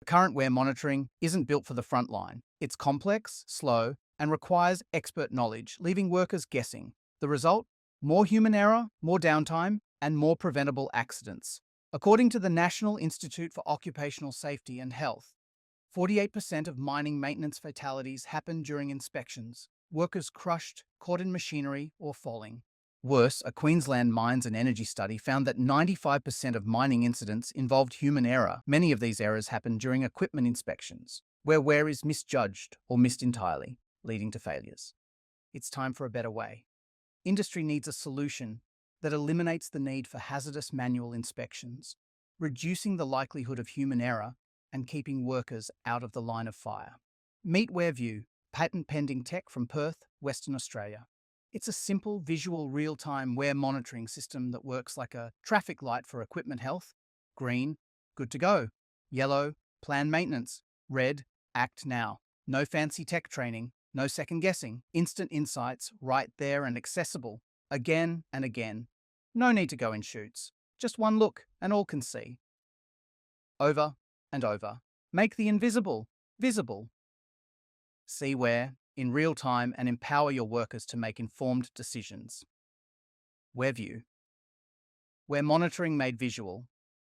Current wear monitoring isn't built for the front line. It's complex, slow, and requires expert knowledge, leaving workers guessing. The result? More human error, more downtime, and more preventable accidents. According to the National Institute for Occupational Safety and Health, 48% of mining maintenance fatalities happen during inspections. Workers crushed, caught in machinery, or falling. Worse, a Queensland Mines and Energy study found that 95% of mining incidents involved human error. Many of these errors happen during equipment inspections, where wear is misjudged or missed entirely, leading to failures. It's time for a better way. Industry needs a solution that eliminates the need for hazardous manual inspections, reducing the likelihood of human error and keeping workers out of the line of fire. Meet WearVue, patent-pending tech from Perth, Western Australia. It's a simple, visual, real-time wear monitoring system that works like a traffic light for equipment health. Green, good to go. Yellow, plan maintenance. Red, act now. No fancy tech training, no second guessing. Instant insights right there and accessible again and again. No need to go in chutes. Just one look and all can see. Over and over. Make the invisible visible. See where in real time and empower your workers to make informed decisions. WearVue, where monitoring made visual.